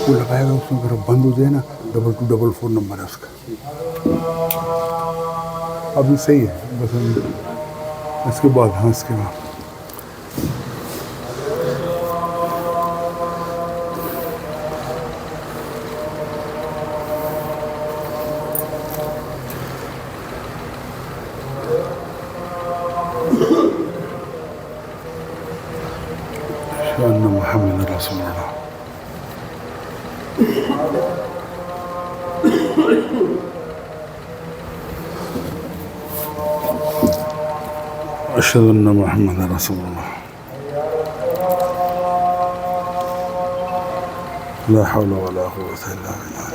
وہ لگائے گا، اس میں اگر بند ہو جائے نا 2244 نمبر ہے اس کا. ابھی صحیح ہے، بس اس کے بعد ہاں اس کے بعد شان محمد رسول اللہ. اشهد ان محمد رسول اللہ. لا حول ولا قوة الا بالله.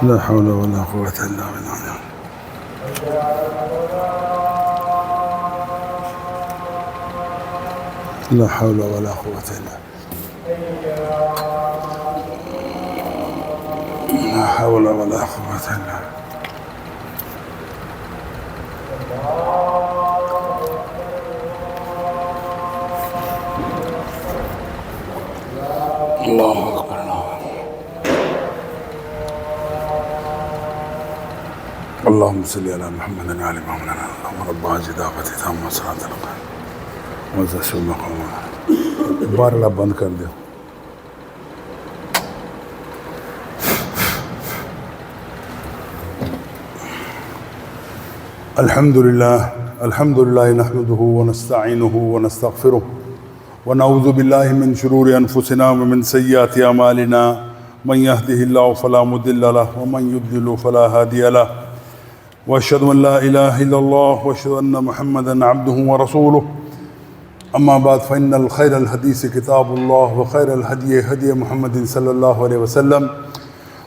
لا حول ولا قوة الا بالله. لا حول ولا قوة الا لا حول ولا قوة الا اللہ اکبر. اللهم صل على محمد وعلى ال محمد. اللهم رب هذه الدعوة التامة والصلاة القائمة وزد المقام. بار لا بند کر دو. الحمد لله نحمده ونستعينه ونستغفره ونعوذ بالله من شرور أنفسنا ومن سيئات أعمالنا. من يهده الله فلا مضل له ومن يضلل فلا هادي له. وأشهد أن لا إله إلا الله وأشهد أن محمدا عبده ورسوله. أما بعد فإن الخير الحديث كتاب الله وخير الهدي هدي محمد صلى الله عليه وسلم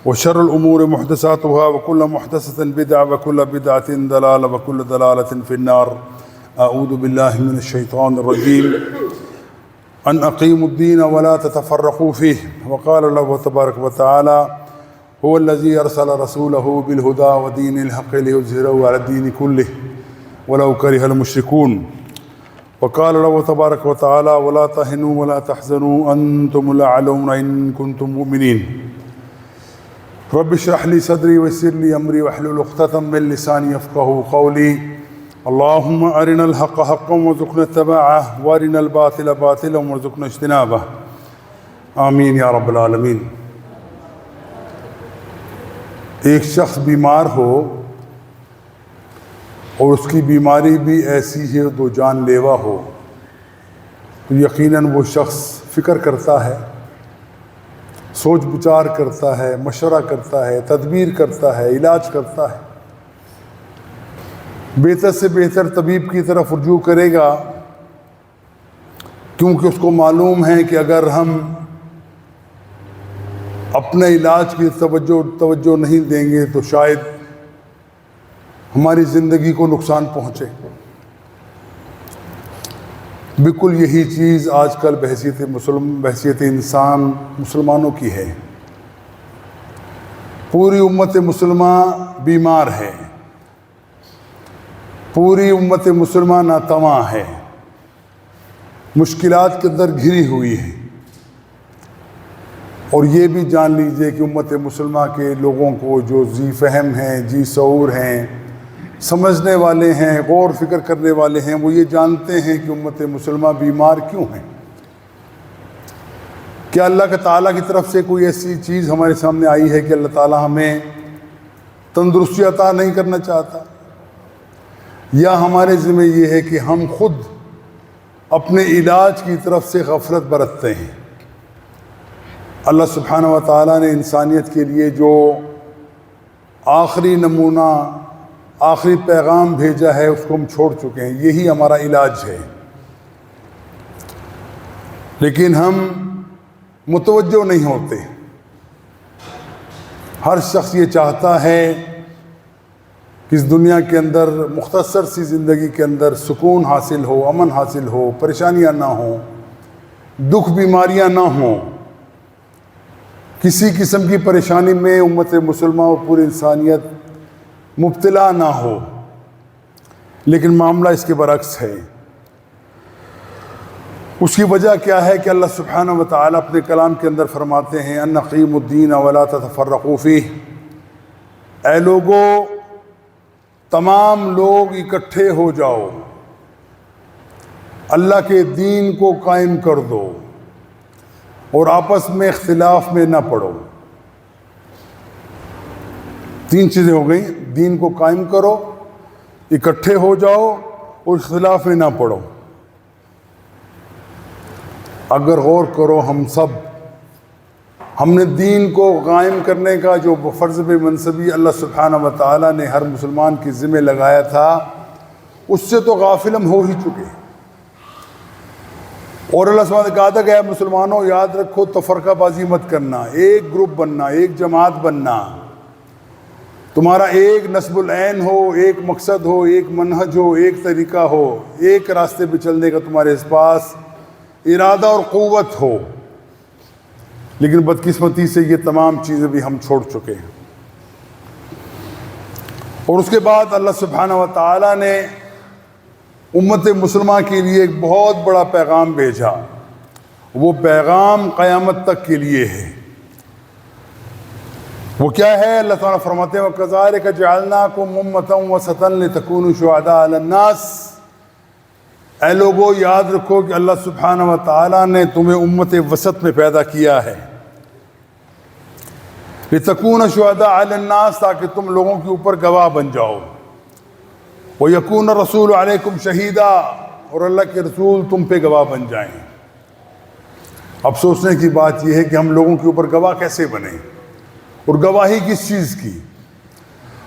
وشر الأمور محدثاتها وكل محدثة بدعة وكل بدعة ضلالة وكل ضلالة في النار. أعوذ بالله من الشيطان الرجيم. أن أقيموا الدين ولا تتفرقوا فيه. وقال الله تبارك وتعالى هو الذي أرسل رسوله بالهدى ودين الحق ليظهره على الدين كله ولو كره المشركون. وقال الله تبارك وتعالى ولا تهنوا ولا تحزنوا أنتم الأعلون إن كنتم مؤمنين. رب اشرح لي صدري ويسر لي أمري واحلل عقدة من لساني يفقهوا قولي. اللهم أرنا الحق حقا وارزقنا اتباعه وأرنا الباطل باطلا وارزقنا اجتنابه. آمین یا رب العالمین. ایک شخص بیمار ہو اور اس کی بیماری بھی ایسی ہے تو جان لیوا ہو تو یقیناً وہ شخص فکر کرتا ہے، سوچ بچار کرتا ہے، مشورہ کرتا ہے، تدبیر کرتا ہے، علاج کرتا ہے، بہتر سے بہتر طبیب کی طرف رجوع کرے گا، کیونکہ اس کو معلوم ہے کہ اگر ہم اپنے علاج کی توجہ نہیں دیں گے تو شاید ہماری زندگی کو نقصان پہنچے. بالکل یہی چیز آج کل بحیثیت انسان مسلمانوں کی ہے. پوری امت مسلمہ بیمار ہے، پوری امت مسلمہ ناتواں ہے، مشکلات کے اندر گھری ہوئی ہے. اور یہ بھی جان لیجئے کہ امت مسلمہ کے لوگوں کو جو ذی فہم ہیں، جی شعور ہیں، سمجھنے والے ہیں، غور فکر کرنے والے ہیں، وہ یہ جانتے ہیں کہ امت مسلمہ بیمار کیوں ہیں. کیا اللہ تعالیٰ کی طرف سے کوئی ایسی چیز ہمارے سامنے آئی ہے کہ اللہ تعالیٰ ہمیں تندرستی عطا نہیں کرنا چاہتا، یا ہمارے ذمہ یہ ہے کہ ہم خود اپنے علاج کی طرف سے غفلت برتتے ہیں. اللہ سبحانہ و تعالیٰ نے انسانیت کے لیے جو آخری نمونہ، آخری پیغام بھیجا ہے اس کو ہم چھوڑ چکے ہیں، یہی ہمارا علاج ہے. لیکن ہم متوجہ نہیں ہوتے. ہر شخص یہ چاہتا ہے کہ اس دنیا کے اندر مختصر سی زندگی کے اندر سکون حاصل ہو، امن حاصل ہو، پریشانیاں نہ ہوں، دکھ بیماریاں نہ ہوں. کسی قسم کی پریشانی میں امت مسلمہ اور پوری انسانیت مبتلا نہ ہو. لیکن معاملہ اس کے برعکس ہے. اس کی وجہ کیا ہے کہ اللہ سبحانہ و تعالیٰ اپنے کلام کے اندر فرماتے ہیں ان اقیموا الدین ولا تتفرقوا فیہ، اے لوگو تمام لوگ اکٹھے ہو جاؤ، اللہ کے دین کو قائم کر دو اور آپس میں اختلاف میں نہ پڑو۔ تین چیزیں ہو گئیں، دین کو قائم کرو، اکٹھے ہو جاؤ اور اختلاف میں نہ پڑو۔ اگر غور کرو ہم نے دین کو قائم کرنے کا جو فرض بے منصبی اللہ سبحانہ و تعالیٰ نے ہر مسلمان کی ذمہ لگایا تھا، اس سے تو غافل ہم ہو ہی چکے۔ اور اللہ سبحانہ نے کہا تھا کہ اے مسلمانوں یاد رکھو تفرقہ بازی مت کرنا، ایک گروپ بننا، ایک جماعت بننا، تمہارا ایک نصب العین ہو، ایک مقصد ہو، ایک منہج ہو، ایک طریقہ ہو، ایک راستے پہ چلنے کا تمہارے پاس ارادہ اور قوت ہو۔ لیکن بدقسمتی سے یہ تمام چیزیں بھی ہم چھوڑ چکے ہیں۔ اور اس کے بعد اللہ سبحانہ و تعالیٰ نے امت مسلمہ کے لیے ایک بہت بڑا پیغام بھیجا، وہ پیغام قیامت تک کے لیے ہے۔ وہ کیا ہے؟ اللہ تعالیٰ فرماتے ہیں وَكَذَلِكَ جَعَلْنَاكُمْ أُمَّةً وَسَطًا لِتَكُونُوا شُهَدَاءَ عَلَى النَّاسِ، اے لوگو یاد رکھو کہ اللہ سبحانہ و تعالیٰ نے تمہیں امت وسط میں پیدا کیا ہے، لِتَكُونَ شُهَدَاءَ عَلَى النَّاسِ، تاکہ تم لوگوں کے اوپر گواہ بن جاؤ، وَيَكُونَ الرَّسُولُ عَلَيْكُمْ شَهِيدًا، اور اللہ کے رسول تم پہ گواہ بن جائیں۔ اب سوچنے کی بات یہ ہے کہ ہم لوگوں کے اوپر گواہ کیسے بنیں، اور گواہی کس چیز کی؟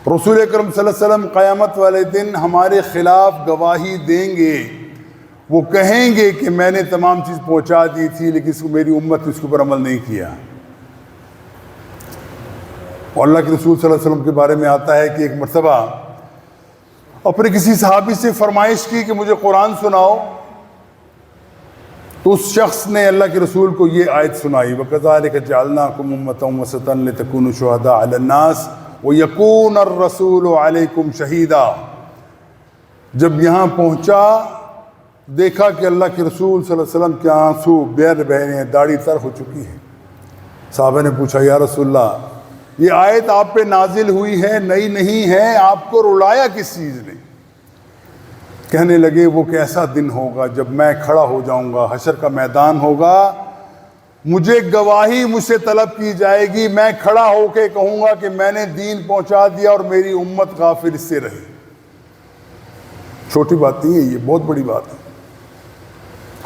رسول اکرم صلی اللہ علیہ وسلم قیامت والے دن ہمارے خلاف گواہی دیں گے، وہ کہیں گے کہ میں نے تمام چیز پہنچا دی تھی لیکن اس کو میری امت نے اس کے اوپر عمل نہیں کیا۔ اور اللہ کے رسول صلی اللہ علیہ وسلم کے بارے میں آتا ہے کہ ایک مرتبہ اپنے کسی صحابی سے فرمائش کی کہ مجھے قرآن سناؤ، تو اس شخص نے اللہ کے رسول کو یہ آیت سنائی وَكَذَلِكَ جَعَلْنَاكُمْ أُمَّةً وَسَطًا لِتَكُونُوا شُهَدَاءَ عَلَى النَّاسِ وَيَكُونَ الرَّسُولُ عَلَيْكُمْ شَهِيدًا۔ جب یہاں پہنچا دیکھا کہ اللہ کے رسول صلی اللہ علیہ وسلم کے آنسو بیر بہہ رہے ہیں، داڑھی تر ہو چکی ہے۔ صحابہ نے پوچھا یا رسول اللہ یہ آیت آپ پہ نازل ہوئی ہے، نئی نہیں ہے، آپ کو رلایا کس چیز نے؟ کہنے لگے وہ کیسا دن ہوگا جب میں کھڑا ہو جاؤں گا، حشر کا میدان ہوگا، مجھے گواہی مجھ سے طلب کی جائے گی، میں کھڑا ہو کے کہوں گا کہ میں نے دین پہنچا دیا اور میری امت غافل اس سے رہی۔ چھوٹی بات نہیں ہے، یہ بہت بڑی بات ہے۔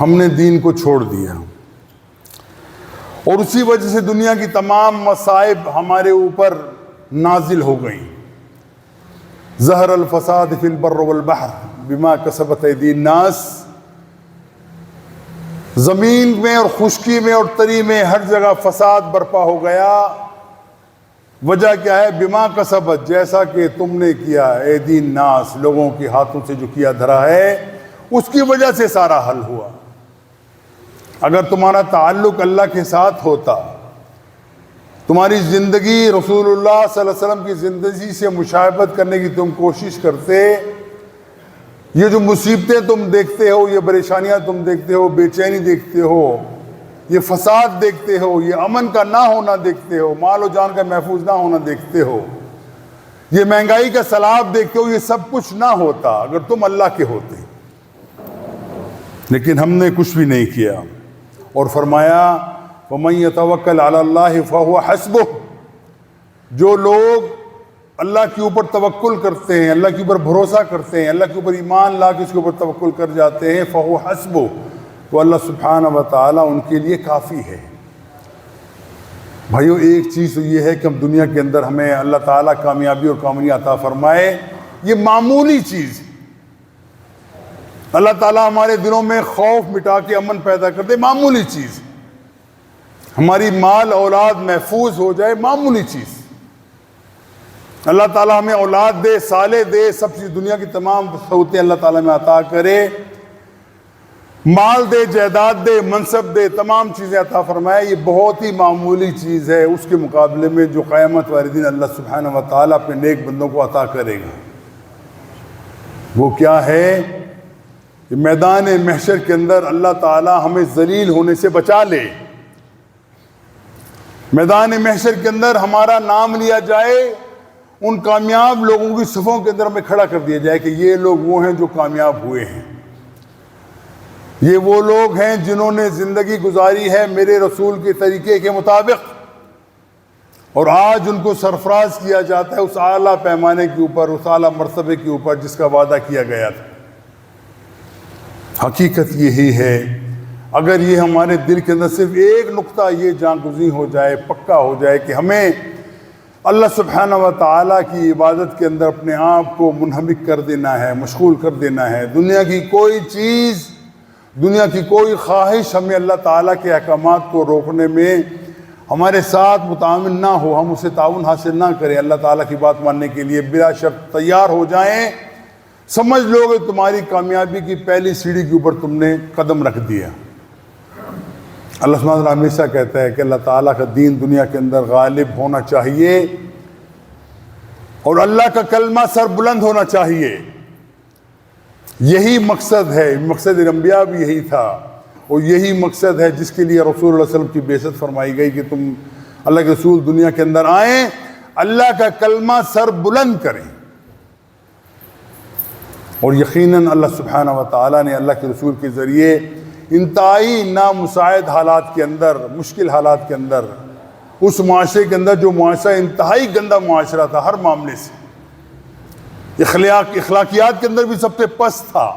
ہم نے دین کو چھوڑ دیا اور اسی وجہ سے دنیا کی تمام مصائب ہمارے اوپر نازل ہو گئیں۔ ظہر الفساد فی البر والبحر بما کسبت ایدی الناس، زمین میں اور خشکی میں اور تری میں ہر جگہ فساد برپا ہو گیا۔ وجہ کیا ہے؟ بما کسبت، جیسا کہ تم نے کیا، ایدی الناس، لوگوں کے ہاتھوں سے جو کیا دھرا ہے اس کی وجہ سے سارا حل ہوا۔ اگر تمہارا تعلق اللہ کے ساتھ ہوتا، تمہاری زندگی رسول اللہ صلی اللہ علیہ وسلم کی زندگی سے مشابہت کرنے کی تم کوشش کرتے، یہ جو مصیبتیں تم دیکھتے ہو، یہ پریشانیاں تم دیکھتے ہو، بے چینی دیکھتے ہو، یہ فساد دیکھتے ہو، یہ امن کا نہ ہونا دیکھتے ہو، مال و جان کا محفوظ نہ ہونا دیکھتے ہو، یہ مہنگائی کا سیلاب دیکھتے ہو، یہ سب کچھ نہ ہوتا اگر تم اللہ کے ہوتے۔ لیکن ہم نے کچھ بھی نہیں کیا، اور فرمایا وَمَن يَتَوَكَّلْ عَلَى اللَّهِ فَهُوَ حَسْبُهُ، جو لوگ اللہ کے اوپر توکل کرتے ہیں، اللہ کے اوپر بھروسہ کرتے ہیں، اللہ کے اوپر ایمان لا کے اس کے اوپر توکل کر جاتے ہیں، فَهُوَ حَسْبُهُ، تو اللہ سبحانہ و تعالیٰ ان کے لیے کافی ہے۔ بھائیو ایک چیز تو یہ ہے کہ ہم دنیا کے اندر ہمیں اللہ تعالیٰ کامیابی اور کامیابی عطا فرمائے، یہ معمولی چیز، اللہ تعالیٰ ہمارے دلوں میں خوف مٹا کے امن پیدا کر دے، معمولی چیز، ہماری مال اولاد محفوظ ہو جائے، معمولی چیز، اللہ تعالیٰ ہمیں اولاد دے، صالح دے، سب چیز دنیا کی تمام سہولتیں اللہ تعالیٰ میں عطا کرے، مال دے، جائیداد دے، منصب دے، تمام چیزیں عطا فرمائے، یہ بہت ہی معمولی چیز ہے اس کے مقابلے میں جو قیامت والے دن اللہ سبحانہ و تعالیٰ اپنے نیک بندوں کو عطا کرے گا۔ وہ کیا ہے؟ کہ میدان محشر کے اندر اللہ تعالی ہمیں ذلیل ہونے سے بچا لے، میدان محشر کے اندر ہمارا نام لیا جائے، ان کامیاب لوگوں کی صفوں کے اندر ہمیں کھڑا کر دیا جائے کہ یہ لوگ وہ ہیں جو کامیاب ہوئے ہیں، یہ وہ لوگ ہیں جنہوں نے زندگی گزاری ہے میرے رسول کے طریقے کے مطابق، اور آج ان کو سرفراز کیا جاتا ہے اس اعلیٰ پیمانے کے اوپر، اس اعلیٰ مرتبے کے اوپر جس کا وعدہ کیا گیا تھا۔ حقیقت یہی ہے، اگر یہ ہمارے دل کے اندر صرف ایک نقطہ یہ جانگزیں ہو جائے، پکا ہو جائے کہ ہمیں اللہ سبحانہ و تعالیٰ کی عبادت کے اندر اپنے آپ کو منہمک کر دینا ہے، مشغول کر دینا ہے، دنیا کی کوئی چیز، دنیا کی کوئی خواہش ہمیں اللہ تعالیٰ کے احکامات کو روکنے میں ہمارے ساتھ متعاون نہ ہو، ہم اسے تعاون حاصل نہ کریں، اللہ تعالیٰ کی بات ماننے کے لیے بلا شرط تیار ہو جائیں، سمجھ لو کہ تمہاری کامیابی کی پہلی سیڑھی کے اوپر تم نے قدم رکھ دیا۔ اللہ سبحانہ وتعالیٰ ہمیشہ کہتا ہے کہ اللہ تعالیٰ کا دین دنیا کے اندر غالب ہونا چاہیے اور اللہ کا کلمہ سر بلند ہونا چاہیے، یہی مقصد ہے، مقصد انبیاء بھی یہی تھا، اور یہی مقصد ہے جس کے لیے رسول اللہ صلی اللہ علیہ وسلم کی بعثت فرمائی گئی کہ تم اللہ کے رسول دنیا کے اندر آئیں، اللہ کا کلمہ سر بلند کریں۔ اور یقیناً اللہ سبحانہ و تعالیٰ نے اللہ کے رسول کے ذریعے انتہائی نامساعد حالات کے اندر، مشکل حالات کے اندر، اس معاشرے کے اندر جو معاشرہ انتہائی گندا معاشرہ تھا ہر معاملے سے، اخلاقیات کے اندر بھی سب سے پست تھا،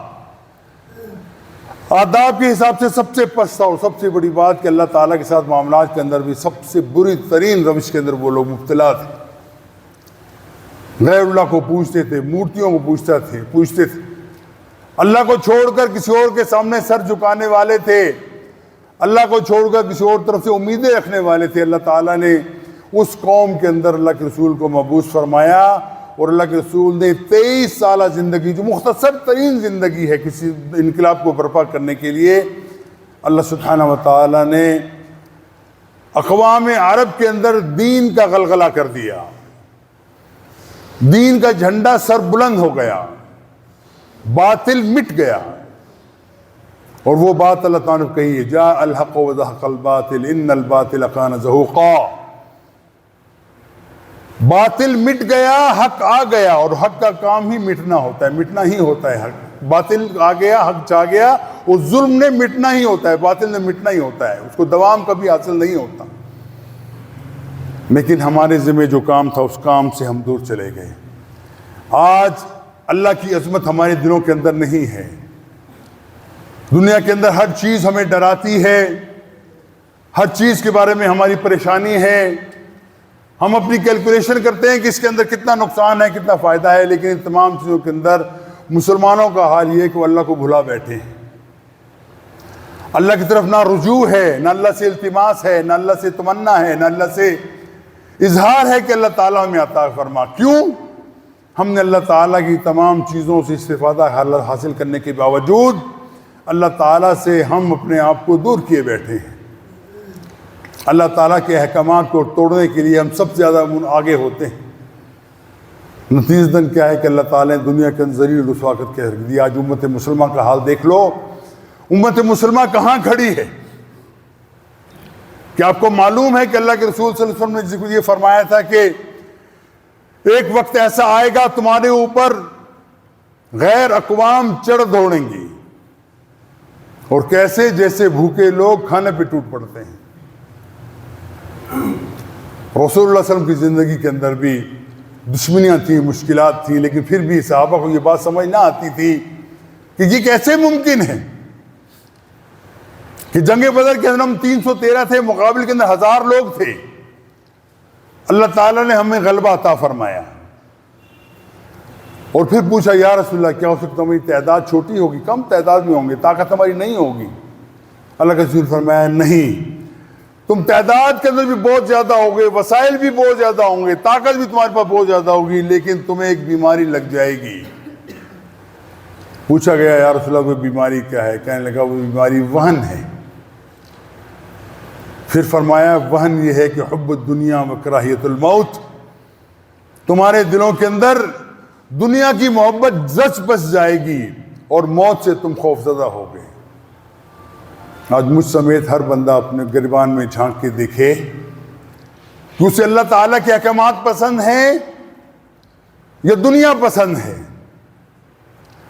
آداب کے حساب سے سب سے پست تھا، اور سب سے بڑی بات کہ اللہ تعالیٰ کے ساتھ معاملات کے اندر بھی سب سے بری ترین روش کے اندر وہ لوگ مبتلا تھے، غیر اللہ کو پوجتے تھے، مورتیوں کو پوجتے تھے، اللہ کو چھوڑ کر کسی اور کے سامنے سر جھکانے والے تھے، اللہ کو چھوڑ کر کسی اور طرف سے امیدیں رکھنے والے تھے۔ اللہ تعالیٰ نے اس قوم کے اندر اللہ کے رسول کو مبعوث فرمایا، اور اللہ کے رسول نے 23 سالہ زندگی، جو مختصر ترین زندگی ہے کسی انقلاب کو برپا کرنے کے لیے، اللہ سبحانہ و تعالیٰ نے اقوام عرب کے اندر دین کا غلغلہ کر دیا، دین کا جھنڈا سر بلند ہو گیا، باطل مٹ گیا، اور وہ بات اللہ تعالیٰ نے کہی ہے، جاء الحق وزهق الباطل ان الباطل کان زہوقا، باطل مٹ گیا، حق آ گیا، اور حق کا کام ہی مٹنا ہوتا ہے، مٹنا ہی ہوتا ہے حق، باطل آ گیا، حق چاہ گیا، اور ظلم نے مٹنا ہی ہوتا ہے، باطل نے مٹنا ہی ہوتا ہے، اس کو دوام کبھی حاصل نہیں ہوتا۔ لیکن ہمارے ذمہ جو کام تھا اس کام سے ہم دور چلے گئے۔ آج اللہ کی عظمت ہمارے دلوں کے اندر نہیں ہے، دنیا کے اندر ہر چیز ہمیں ڈراتی ہے، ہر چیز کے بارے میں ہماری پریشانی ہے، ہم اپنی کیلکولیشن کرتے ہیں کہ اس کے اندر کتنا نقصان ہے، کتنا فائدہ ہے، لیکن ان تمام چیزوں کے اندر مسلمانوں کا حال یہ ہے کہ وہ اللہ کو بھلا بیٹھے ہیں، اللہ کی طرف نہ رجوع ہے، نہ اللہ سے التماس ہے، نہ اللہ سے تمنا ہے، نہ اللہ سے اظہار ہے کہ اللہ تعالیٰ ہمیں عطا فرما۔ کیوں؟ ہم نے اللہ تعالیٰ کی تمام چیزوں سے استفادہ حاصل کرنے کے باوجود اللہ تعالیٰ سے ہم اپنے آپ کو دور کیے بیٹھے ہیں۔ اللہ تعالیٰ کے احکامات کو توڑنے کے لیے ہم سب سے زیادہ آگے ہوتے ہیں۔ نتیجتاً کیا ہے کہ اللہ تعالیٰ نے دنیا کے اندر ذلیل رسوا کر کے رکھ دیا۔ آج امت مسلمہ کا حال دیکھ لو، امت مسلمہ کہاں کھڑی ہے؟ کہ آپ کو معلوم ہے کہ اللہ کے رسول صلی اللہ علیہ وسلم نے یہ فرمایا تھا کہ ایک وقت ایسا آئے گا تمہارے اوپر غیر اقوام چڑھ دوڑیں گی، اور کیسے؟ جیسے بھوکے لوگ کھانے پہ ٹوٹ پڑتے ہیں۔ رسول اللہ صلی اللہ علیہ وسلم کی زندگی کے اندر بھی دشمنیاں تھیں، مشکلات تھیں، لیکن پھر بھی صحابہ کو یہ بات سمجھ نہ آتی تھی کہ یہ کیسے ممکن ہے کہ جنگ بدر کے اندر ہم 313 تھے، مقابل کے اندر 1000 لوگ تھے، اللہ تعالیٰ نے ہمیں غلبہ عطا فرمایا۔ اور پھر پوچھا یا رسول اللہ کیا ہو سکتا ہماری تعداد چھوٹی ہوگی، کم تعداد میں ہوں گے، طاقت ہماری نہیں ہوگی؟ اللہ کے رسول فرمایا نہیں، تم تعداد کے اندر بھی بہت زیادہ ہوگے، وسائل بھی بہت زیادہ ہوں گے، طاقت بھی تمہارے پاس بہت زیادہ ہوگی، لیکن تمہیں ایک بیماری لگ جائے گی۔ پوچھا گیا یا رسول اللہ وہ بیماری کیا ہے؟ کہنے لگا وہ بیماری وہن ہے۔ پھر فرمایا وہن یہ ہے کہ حب الدنیا و کراہیت الموت، تمہارے دلوں کے اندر دنیا کی محبت زچ بس جائے گی، اور موت سے تم خوفزدہ ہو گئے۔ آج مجھ سمیت ہر بندہ اپنے گریبان میں جھانک کے دیکھے کہ اسے اللہ تعالیٰ کے احکامات پسند ہیں یا دنیا پسند ہے۔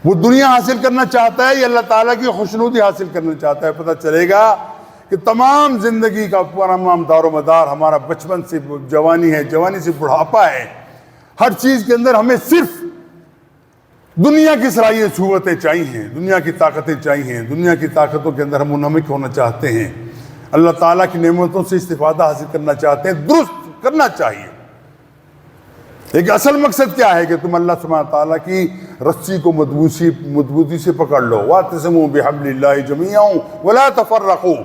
وہ دنیا حاصل کرنا چاہتا ہے یا اللہ تعالیٰ کی خوشنودی حاصل کرنا چاہتا ہے۔ پتہ چلے گا کہ تمام زندگی کا تمام دار و مدار ہمارا بچپن سے جوانی ہے، جوانی سے بڑھاپا ہے، ہر چیز کے اندر ہمیں صرف دنیا کی صلاحیت صورتیں چاہیے، دنیا کی طاقتیں چاہیے، دنیا کی طاقتوں کے اندر ہم منہمک ہونا چاہتے ہیں، اللہ تعالیٰ کی نعمتوں سے استفادہ حاصل کرنا چاہتے ہیں، درست کرنا چاہیے۔ ایک اصل مقصد کیا ہے کہ تم اللہ سبحانہ تعالیٰ کی رسی کو مضبوطی سے پکڑ لو۔ وَاعْتَصِمُوا بِحَبْلِ اللَّهِ جَمِيعًا وَلَا تَفَرَّقُوا۔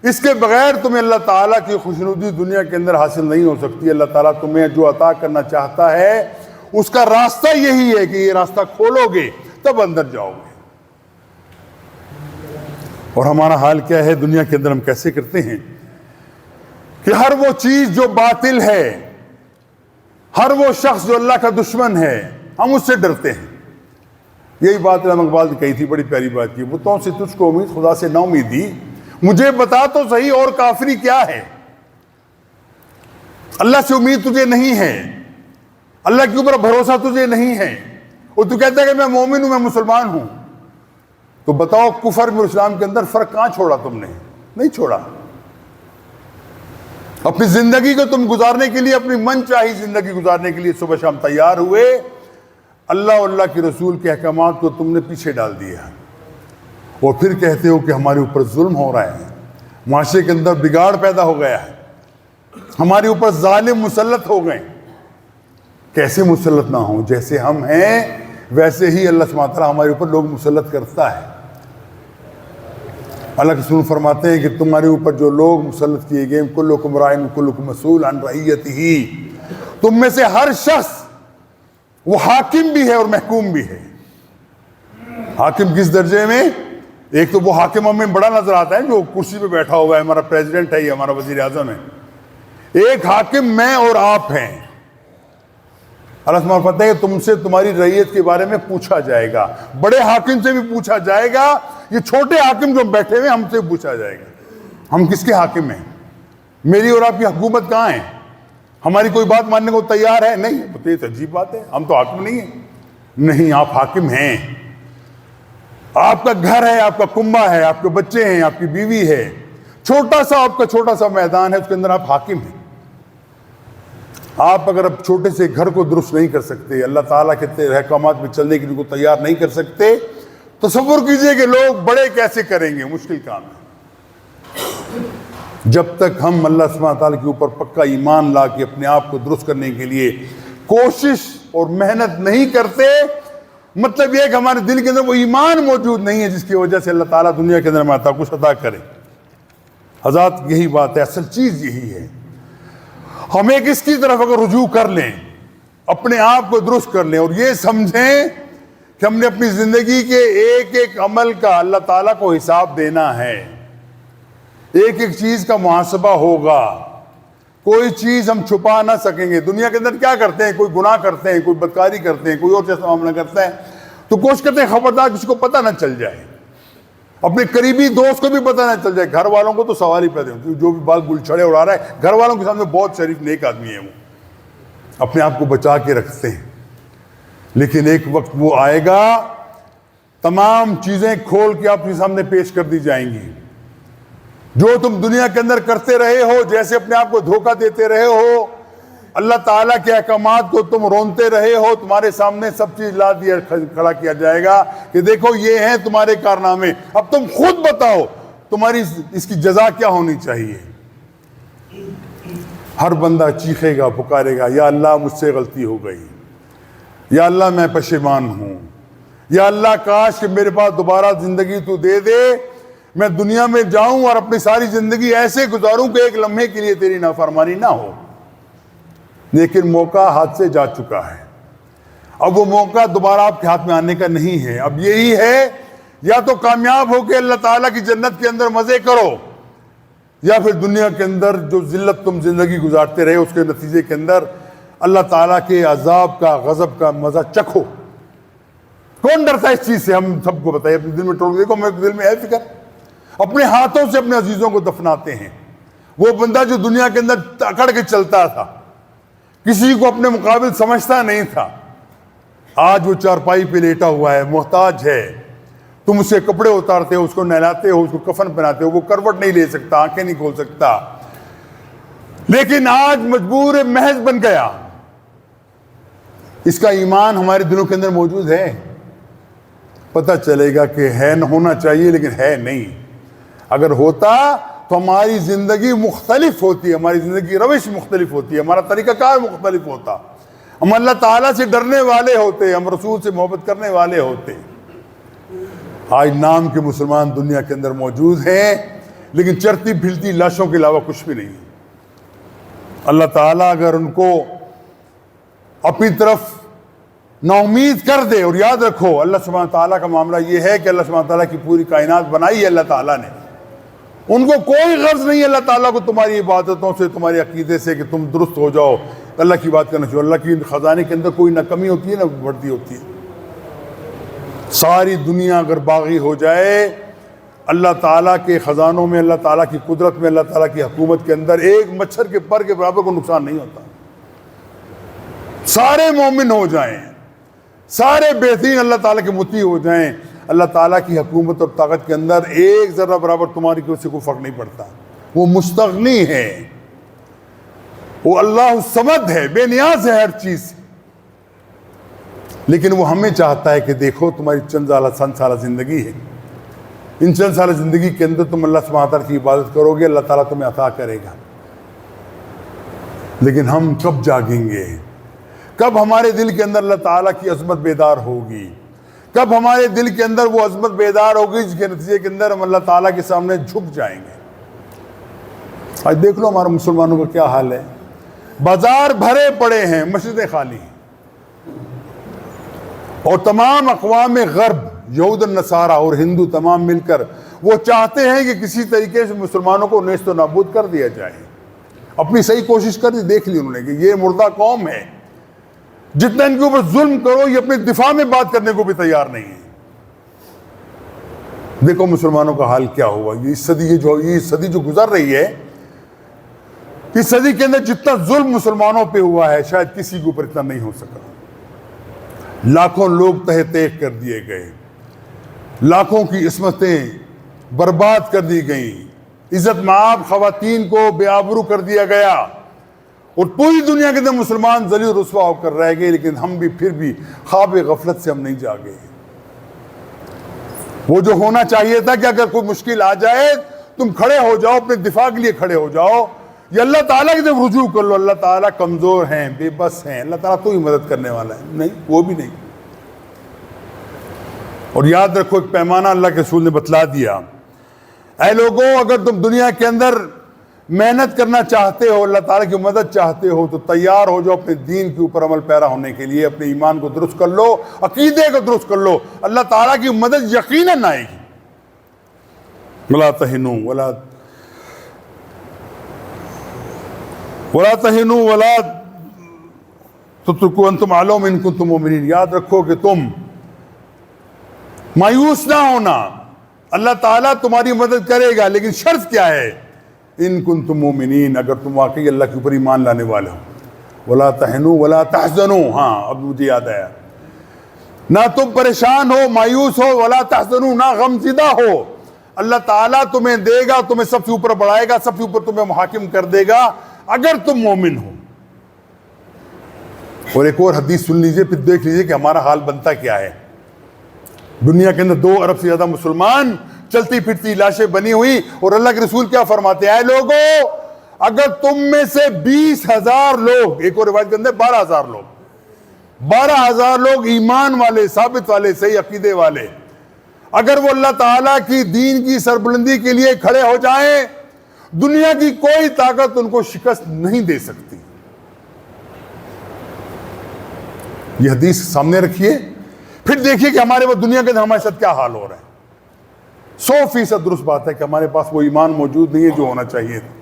اس کے بغیر تمہیں اللہ تعالیٰ کی خوشنودی دنیا کے اندر حاصل نہیں ہو سکتی۔ اللہ تعالیٰ تمہیں جو عطا کرنا چاہتا ہے اس کا راستہ یہی ہے کہ یہ راستہ کھولو گے تب اندر جاؤ گے۔ اور ہمارا حال کیا ہے دنیا کے اندر؟ ہم کیسے کرتے ہیں کہ ہر وہ چیز جو باطل ہے، ہر وہ شخص جو اللہ کا دشمن ہے، ہم اس سے ڈرتے ہیں۔ یہی بات علامہ اقبال نے کہی تھی، بڑی پیاری بات کی، بتوں سے تجھ کو امید خدا سے نا امیدی، مجھے بتا تو صحیح اور کافری کیا ہے۔ اللہ سے امید تجھے نہیں ہے، اللہ کے اوپر بھروسہ تجھے نہیں ہے، اور تو کہتا ہے کہ میں مومن ہوں، میں مسلمان ہوں، تو بتاؤ کفر میں اسلام کے اندر فرق کہاں چھوڑا تم نے؟ نہیں چھوڑا۔ اپنی زندگی کو تم گزارنے کے لیے، اپنی من چاہی زندگی گزارنے کے لیے صبح شام تیار ہوئے، اللہ اور اللہ کے رسول کے احکامات کو تم نے پیچھے ڈال دیا، اور پھر کہتے ہو کہ ہمارے اوپر ظلم ہو رہا ہے، معاشرے کے اندر بگاڑ پیدا ہو گیا ہے، ہمارے اوپر ظالم مسلط ہو گئے۔ کیسے مسلط نہ ہوں؟ جیسے ہم ہیں ویسے ہی اللہ سبحانہ تعالیٰ ہمارے اوپر لوگ مسلط کرتا ہے۔ اللہ کے رسول فرماتے ہیں کہ تمہارے اوپر جو لوگ مسلط کیے گئے، کلکم راعٍ وکلکم مسئول عن رعیتہ، تم میں سے ہر شخص وہ حاکم بھی ہے اور محکوم بھی ہے۔ حاکم کس درجے میں؟ ایک تو وہ حاکم ہمیں بڑا نظر آتا ہے جو کرسی پہ بیٹھا ہوا ہے، ہمارا پریزیڈنٹ ہے، یہ ہمارا وزیر اعظم ہے۔ ایک حاکم میں اور آپ ہیں۔ اللہ سبحانہ فرماتا ہے کہ تم سے تمہاری رعیت کے بارے میں پوچھا جائے گا، بڑے حاکم سے بھی پوچھا جائے گا، یہ چھوٹے حاکم جو بیٹھے ہوئے ہم سے پوچھا جائے گا، ہم کس کے حاکم ہیں؟ میری اور آپ کی حکومت کہاں ہے؟ ہماری کوئی بات ماننے کو تیار ہے؟ نہیں۔ تو یہ عجیب بات ہے، ہم تو حاکم نہیں ہیں۔ نہیں، آپ حاکم ہیں۔ آپ کا گھر ہے، آپ کا کنبہ ہے، آپ کے بچے ہیں، آپ کی بیوی ہے، چھوٹا سا آپ کا چھوٹا سا میدان ہے، اس کے اندر آپ حاکم ہیں۔ آپ اگر اب چھوٹے سے گھر کو درست نہیں کر سکتے، اللہ تعالیٰ کے احکامات میں چلنے کے لیے کو تیار نہیں کر سکتے، تصور کیجئے کہ لوگ بڑے کیسے کریں گے؟ مشکل کام ہے۔ جب تک ہم اللہ سبحانہ تعالیٰ کے اوپر پکا ایمان لا کے اپنے آپ کو درست کرنے کے لیے کوشش اور محنت نہیں کرتے، مطلب یہ ہے کہ ہمارے دل کے اندر وہ ایمان موجود نہیں ہے جس کی وجہ سے اللہ تعالیٰ دنیا کے اندر ہمیں کچھ عطا کرے۔ حضرات یہی بات ہے، اصل چیز یہی ہے۔ ہم ایک اس کی طرف اگر رجوع کر لیں، اپنے آپ کو درست کر لیں اور یہ سمجھیں کہ ہم نے اپنی زندگی کے ایک ایک عمل کا اللہ تعالیٰ کو حساب دینا ہے، ایک ایک چیز کا محاسبہ ہوگا، کوئی چیز ہم چھپا نہ سکیں گے۔ دنیا کے اندر کیا کرتے ہیں؟ کوئی گناہ کرتے ہیں، کوئی بدکاری کرتے ہیں، کوئی اور جیسا معاملہ کرتا ہے تو کوشش کرتے ہیں خبردار کسی کو پتہ نہ چل جائے، اپنے قریبی دوست کو بھی پتہ نہ چل جائے۔ گھر والوں کو تو سوال ہی پیدا ہوتے ہیں، جو بھی بال گل چھڑے اڑا رہا ہے گھر والوں کے سامنے بہت شریف نیک آدمی ہے، وہ اپنے آپ کو بچا کے رکھتے ہیں، لیکن ایک وقت وہ آئے گا تمام چیزیں کھول کے اپنے سامنے پیش کر دی جائیں گی۔ جو تم دنیا کے اندر کرتے رہے ہو، جیسے اپنے آپ کو دھوکہ دیتے رہے ہو، اللہ تعالیٰ کے احکامات کو تم رونتے رہے ہو، تمہارے سامنے سب چیز لا دیا کھڑا کیا جائے گا کہ دیکھو یہ ہیں تمہارے کارنامے، اب تم خود بتاؤ تمہاری اس کی جزا کیا ہونی چاہیے۔ ہر بندہ چیخے گا، پکارے گا، یا اللہ مجھ سے غلطی ہو گئی، یا اللہ میں پشیمان ہوں، یا اللہ کاش کہ میرے پاس دوبارہ زندگی تو دے دے، میں دنیا میں جاؤں اور اپنی ساری زندگی ایسے گزاروں کہ ایک لمحے کے لیے تیری نافرمانی نہ ہو۔ لیکن موقع ہاتھ سے جا چکا ہے، اب وہ موقع دوبارہ آپ کے ہاتھ میں آنے کا نہیں ہے۔ اب یہی ہے، یا تو کامیاب ہو کے اللہ تعالیٰ کی جنت کے اندر مزے کرو، یا پھر دنیا کے اندر جو ذلت تم زندگی گزارتے رہے اس کے نتیجے کے اندر اللہ تعالیٰ کے عذاب کا، غضب کا مزہ چکھو۔ کون ڈرتا ہے اس چیز سے؟ ہم سب کو بتائیے اپنے دل میں ٹول، دیکھو میرے دل میں ہے فکر، اپنے ہاتھوں سے اپنے عزیزوں کو دفناتے ہیں۔ وہ بندہ جو دنیا کے اندر اکڑ کے چلتا تھا، کسی کو اپنے مقابل سمجھتا نہیں تھا، آج وہ چارپائی پہ لیٹا ہوا ہے، محتاج ہے، تم اسے کپڑے اتارتے ہو، اس کو نہلاتے ہو، اس کو کفن پہناتے ہو، وہ کروٹ نہیں لے سکتا، آنکھیں نہیں کھول سکتا، لیکن آج مجبور محض بن گیا۔ اس کا ایمان ہمارے دلوں کے اندر موجود ہے، پتہ چلے گا کہ ہے، نہ ہونا چاہیے لیکن ہے نہیں۔ اگر ہوتا تو ہماری زندگی مختلف ہوتی ہے، ہماری زندگی روش مختلف ہوتی ہے، ہمارا طریقہ کار مختلف ہوتا، ہم اللہ تعالیٰ سے ڈرنے والے ہوتے، ہم رسول سے محبت کرنے والے ہوتے۔ آج نام کے مسلمان دنیا کے اندر موجود ہیں، لیکن چرتی پھرتی لاشوں کے علاوہ کچھ بھی نہیں۔ اللہ تعالیٰ اگر ان کو اپنی طرف نا امید کر دے، اور یاد رکھو اللہ سبحانہ تعالیٰ کا معاملہ یہ ہے کہ اللہ سبحانہ تعالیٰ کی پوری کائنات بنائی ہے اللہ تعالیٰ نے، ان کو کوئی غرض نہیں ہے اللہ تعالیٰ کو تمہاری عبادتوں سے، تمہارے عقیدے سے کہ تم درست ہو جاؤ، اللہ کی بات کرنا چاہیے۔ اللہ کی خزانے کے اندر کوئی نہ کمی ہوتی ہے نہ بڑھتی ہوتی ہے۔ ساری دنیا اگر باغی ہو جائے، اللہ تعالیٰ کے خزانوں میں، اللہ تعالیٰ کی قدرت میں، اللہ تعالیٰ کی حکومت کے اندر ایک مچھر کے پر کے برابر کو نقصان نہیں ہوتا۔ سارے مومن ہو جائیں، سارے بہترین اللہ تعالیٰ کے مطیع ہو جائیں، اللہ تعالیٰ کی حکومت اور طاقت کے اندر ایک ذرہ برابر تمہاری کی سے کوئی فرق نہیں پڑتا۔ وہ مستغنی ہے، وہ اللہ الصمد ہے، بے نیاز ہے ہر چیز سے، لیکن وہ ہمیں چاہتا ہے کہ دیکھو تمہاری چند سالہ زندگی ہے، ان چند سالہ زندگی کے اندر تم اللہ سبحانہ تعالیٰ کی عبادت کرو گے، اللہ تعالیٰ تمہیں عطا کرے گا۔ لیکن ہم کب جاگیں گے؟ کب ہمارے دل کے اندر اللہ تعالیٰ کی عظمت بیدار ہوگی؟ کب ہمارے دل کے اندر وہ عظمت بیدار ہوگی جس کے نتیجے کے اندر ہم اللہ تعالیٰ کے سامنے جھک جائیں گے؟ آج دیکھ لو ہمارے مسلمانوں کا کیا حال ہے، بازار بھرے پڑے ہیں، مسجدیں خالی ہیں، اور تمام اقوام غرب، یہود النصارہ اور ہندو تمام مل کر وہ چاہتے ہیں کہ کسی طریقے سے مسلمانوں کو نیست و نابود کر دیا جائے۔ اپنی صحیح کوشش کر دی، دیکھ لی انہوں نے کہ یہ مردہ قوم ہے، جتنا ان کے اوپر ظلم کرو یہ اپنے دفاع میں بات کرنے کو بھی تیار نہیں ہے۔ دیکھو مسلمانوں کا حال کیا ہوا، یہ صدی جو گزر رہی ہے، اس صدی کے اندر جتنا ظلم مسلمانوں پہ ہوا ہے شاید کسی کے اوپر اتنا نہیں ہو سکا۔ لاکھوں لوگ تہہ تیغ کر دیے گئے، لاکھوں کی عصمتیں برباد کر دی گئیں، عزت مآب خواتین کو بے آبرو کر دیا گیا، اور پوری دنیا کے اندر مسلمان ذلیل و رسوا ہو کر رہ گئے، لیکن ہم بھی پھر بھی خواب غفلت سے ہم نہیں جاگے۔ وہ جو ہونا چاہیے تھا کہ اگر کوئی مشکل آ جائے تم کھڑے ہو جاؤ، اپنے دفاع کے لیے کھڑے ہو جاؤ، یا اللہ تعالیٰ کی طرف رجوع کر لو، اللہ تعالیٰ کمزور ہیں، بے بس ہیں، اللہ تعالیٰ تو ہی مدد کرنے والا ہے، نہیں، وہ بھی نہیں۔ اور یاد رکھو ایک پیمانہ اللہ کے رسول نے بتلا دیا، اے لوگوں اگر تم دنیا کے اندر محنت کرنا چاہتے ہو، اللہ تعالیٰ کی مدد چاہتے ہو، تو تیار ہو جاؤ اپنے دین کے اوپر عمل پیرا ہونے کے لیے، اپنے ایمان کو درست کر لو، عقیدے کو درست کر لو، اللہ تعالیٰ کی مدد یقیناً آئے گی۔ وَلَا تَهِنُوا وَلَا تُتْرَكُوا أَنْتُمْ أَعْلَوْنَ إِن كُنتُم مُؤْمِنِينَ، یاد رکھو کہ تم مایوس نہ ہونا، اللہ تعالیٰ تمہاری مدد کرے گا، لیکن شرط کیا ہے؟ ان کنتم مومنین، اگر تم واقعی اللہ کے اوپر ایمان لانے والے ہو۔ ولا تہنوا ولا تحزنوا، ہاں اب مجھے یاد آیا، نہ تم پریشان ہو، مایوس ہو، ولا تحزنوا، نہ غمزدہ ہو، اللہ تعالیٰ تمہیں دے گا، تمہیں سب سے اوپر بڑھائے گا، سب سے اوپر تمہیں محاکم کر دے گا اگر تم مومن ہو۔ اور ایک اور حدیث سن لیجئے، پھر دیکھ لیجئے کہ ہمارا حال بنتا کیا ہے۔ دنیا کے اندر 2 ارب سے زیادہ مسلمان چلتی پھرتی لاشیں بنی ہوئی، اور اللہ کے رسول کیا فرماتے ہیں؟ اے لوگوں اگر تم میں سے 20,000 لوگ، ایک اور روایت کے اندر 12,000 لوگ، 12,000 لوگ ایمان والے، ثابت والے، صحیح عقیدے والے، اگر وہ اللہ تعالیٰ کی دین کی سربلندی کے لیے کھڑے ہو جائیں، دنیا کی کوئی طاقت ان کو شکست نہیں دے سکتی۔ یہ حدیث سامنے رکھیے، پھر دیکھیے کہ ہمارے وہ دنیا کے اندر ہمارے ساتھ کیا حال ہو رہا ہے۔ 100% درست بات ہے کہ ہمارے پاس وہ ایمان موجود نہیں ہے جو ہونا چاہیے تھا،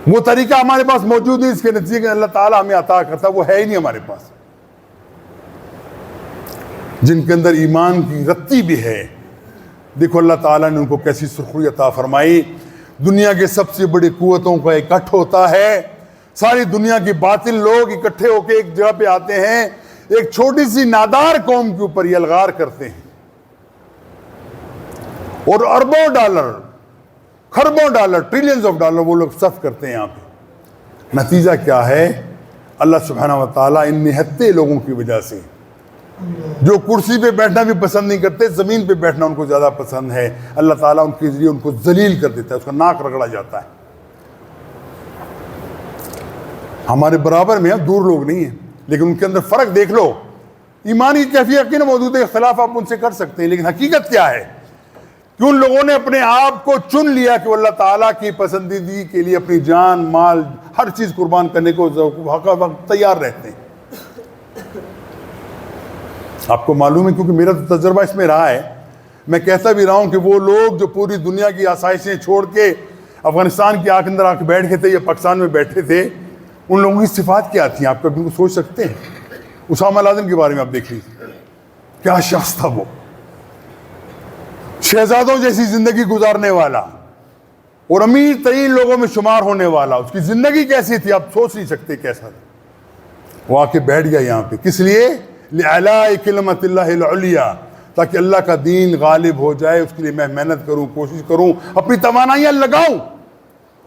وہ طریقہ ہمارے پاس موجود نہیں، اس کے نتیجے کے اللہ تعالیٰ ہمیں عطا کرتا، وہ ہے ہی نہیں ہمارے پاس۔ جن کے اندر ایمان کی رتی بھی ہے. دیکھو اللہ تعالیٰ نے ان کو کیسی سرخی عطا فرمائی. دنیا کے سب سے بڑی قوتوں کا اکٹھ ہوتا ہے. ساری دنیا کے باطل لوگ اکٹھے ہو کے ایک جگہ پہ آتے ہیں, ایک چھوٹی سی نادار قوم کے اوپر یہ الغار کرتے ہیں, اور اربوں ڈالر, خربوں ڈالر, ٹریلینز آف ڈالر وہ لوگ صرف کرتے ہیں یہاں پہ. نتیجہ کیا ہے؟ اللہ سبحانہ و تعالیٰ ان نہتے لوگوں کی وجہ سے, جو کرسی پہ بیٹھنا بھی پسند نہیں کرتے, زمین پہ بیٹھنا ان کو زیادہ پسند ہے, اللہ تعالیٰ ان کے ذریعے ان کو ذلیل کر دیتا ہے, اس کا ناک رگڑا جاتا ہے. ہمارے برابر میں ہم دور لوگ نہیں ہیں, لیکن ان کے اندر فرق دیکھ لو. ایمانی کیفیت یقین موجود ہے, اختلاف آپ ان سے کر سکتے ہیں, لیکن حقیقت کیا ہے کہ ان لوگوں نے اپنے آپ کو چن لیا کہ وہ اللہ تعالیٰ کی پسندیدگی کے لیے اپنی جان, مال, ہر چیز قربان کرنے کو وقت تیار رہتے ہیں. آپ کو معلوم ہے, کیونکہ میرا تو تجربہ اس میں رہا ہے, میں کہتا بھی رہا ہوں کہ وہ لوگ جو پوری دنیا کی آسائشیں چھوڑ کے افغانستان کی آنکھ اندر آ کے بیٹھ گئے تھے یا پاکستان میں بیٹھے تھے, ان لوگوں کی صفات کیا تھیں آپ کبھی سوچ سکتے ہیں؟ اسامہ لادن کے بارے میں آپ دیکھ لیجیے, کیا شخص تھا وہ, شہزادوں جیسی زندگی گزارنے والا اور امیر ترین لوگوں میں شمار ہونے والا. اس کی زندگی کیسی تھی آپ سوچ نہیں سکتے کیسا تھا. وہ آ کے بیٹھ گیا یہاں پہ, کس لیے؟ لِعَلَاءِ كَلِمَةِ اللَّهِ الْعُلْيَا, تاکہ اللہ کا دین غالب ہو جائے, اس کے لیے میں محنت کروں, کوشش کروں, اپنی توانائیاں لگاؤں.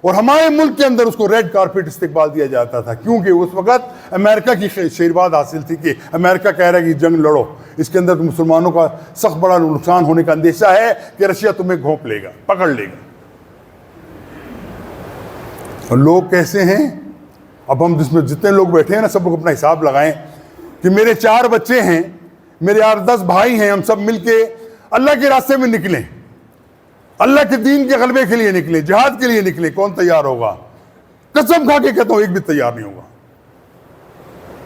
اور ہمارے ملک کے اندر اس کو ریڈ کارپیٹ استقبال دیا جاتا تھا, کیونکہ اس وقت امریکہ کی آشیرواد حاصل تھی کہ امریکہ کہہ رہا ہے کہ جنگ لڑو, اس کے اندر مسلمانوں کا سخت بڑا نقصان ہونے کا اندیشہ ہے کہ رشیا تمہیں گھونپ لے گا, پکڑ لے گا. اور لوگ کیسے ہیں اب, ہم جس میں جتنے لوگ بیٹھے ہیں نا, سب لوگ اپنا حساب لگائیں کہ میرے 4 بچے ہیں, میرے 8-10 بھائی ہیں, ہم سب مل کے اللہ کے راستے میں نکلیں, اللہ کے دین کے غلبے کے لیے نکلیں, جہاد کے لیے نکلیں, کون تیار ہوگا؟ قسم کھا کے کہتا ہوں ایک بھی تیار نہیں ہوگا.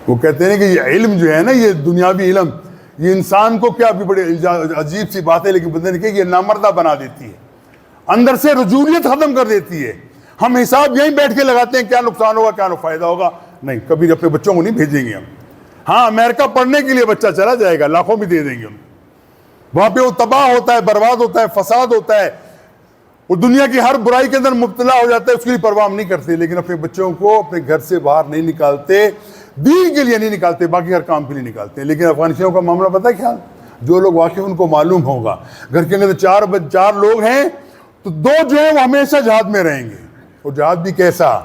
وہ کہتے ہیں کہ یہ علم جو ہے نا, یہ دنیاوی علم, یہ انسان کو کیا بھی بڑے عجیب سی بات ہے, لیکن بندے نے کہا یہ نامردہ بنا دیتی ہے, اندر سے رجولیت ختم کر دیتی ہے. ہم حساب یہیں بیٹھ کے لگاتے ہیں کیا نقصان ہوگا, کیا فائدہ ہوگا. نہیں, کبھی اپنے بچوں کو نہیں بھیجیں گے ہم. ہاں, امریکہ پڑھنے کے لیے بچہ چلا جائے گا, لاکھوں بھی دے دیں گے ہم. وہاں پہ وہ تباہ ہوتا ہے, برباد ہوتا ہے, فساد ہوتا ہے, وہ دنیا کی ہر برائی کے اندر مبتلا ہو جاتا ہے, اس کی پرواہ ہم نہیں کرتے. لیکن اپنے بچوں کو اپنے گھر سے باہر نہیں نکالتے, دین کے لیے نہیں نکالتے, باقی ہر کام کے لیے نکالتے ہیں. لیکن افغانستان کا معاملہ پتہ ہے کیا, جو لوگ واقعی ان کو معلوم ہوگا, گھر کے اندر 4 لوگ ہیں تو 2 جو ہیں وہ ہمیشہ جہاد میں رہیں گے. اور جہاد بھی کیسا,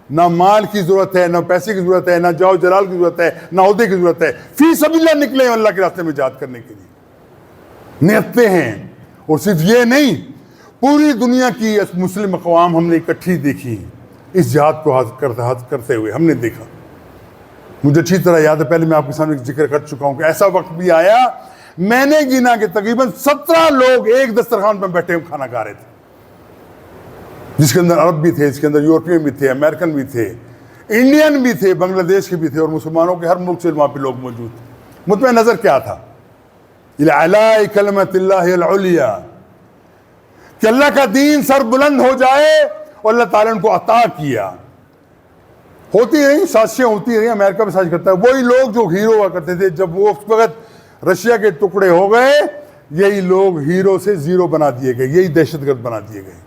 نہ مال کی ضرورت ہے, نہ پیسے کی ضرورت ہے, نہ جاؤ جلال کی ضرورت ہے, نہ عہدے کی ضرورت ہے, فی سبیل اللہ نکلے اللہ کے راستے میں جہاد کرنے کے لیے نیتیں ہیں. اور صرف یہ نہیں, پوری دنیا کی مسلم اقوام ہم نے اکٹھی دیکھی اس جہاد کو کرتے ہوئے, ہم نے دیکھا. مجھے اچھی طرح یاد ہے, پہلے میں آپ کے سامنے ذکر کر چکا ہوں کہ ایسا وقت بھی آیا, میں نے گنا کہ تقریباً 17 لوگ ایک دسترخوان پر بیٹھے ہوئے کھانا کھا رہے تھے, جس کے اندر عرب بھی تھے, اس کے اندر یورپین بھی تھے, امریکن بھی تھے, انڈین بھی تھے, بنگلہ دیش کے بھی تھے, اور مسلمانوں کے ہر ملک سے وہاں پہ لوگ موجود تھے. مطمئن نظر کیا تھا؟ لِعَلَاءِ كَلِمَةِ اللَّهِ الْعُلْيَا, کہ اللہ کا دین سر بلند ہو جائے, اور اللہ تعالیٰ نے ان کو عطا کیا. ہوتی رہی, سازشیں ہوتی رہی, امریکہ بھی سازش کرتا ہے. وہی لوگ جو ہیرو ہوا کرتے تھے, جب وہ اس وقت رشیا کے ٹکڑے ہو گئے, یہی لوگ ہیرو سے زیرو بنا دیے گئے, یہی دہشت گرد بنا دیے گئے.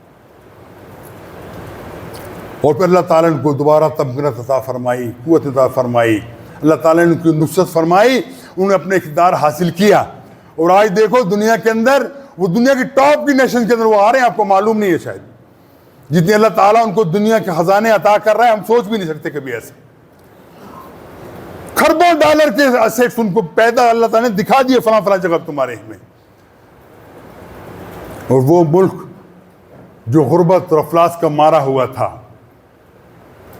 اور پھر اللہ تعالیٰ نے ان کو دوبارہ تمکنت عطا فرمائی, قوت عطا فرمائی, اللہ تعالیٰ نے ان کی نصرت فرمائی, انہوں نے اپنے اقتدار حاصل کیا. اور آج دیکھو دنیا کے اندر, وہ دنیا کی ٹاپ کی نیشن کے اندر وہ آ رہے ہیں, آپ کو معلوم نہیں ہے شاید, جتنے اللہ تعالیٰ ان کو دنیا کے خزانے عطا کر رہا ہے, ہم سوچ بھی نہیں سکتے کبھی ایسے. خربوں ڈالر کے ایسیٹس ان کو پیدا اللہ تعالیٰ نے دکھا دیے فلاں فلاں جگہ تمہارے میں. اور وہ ملک جو غربت اور افلاس کا مارا ہوا تھا,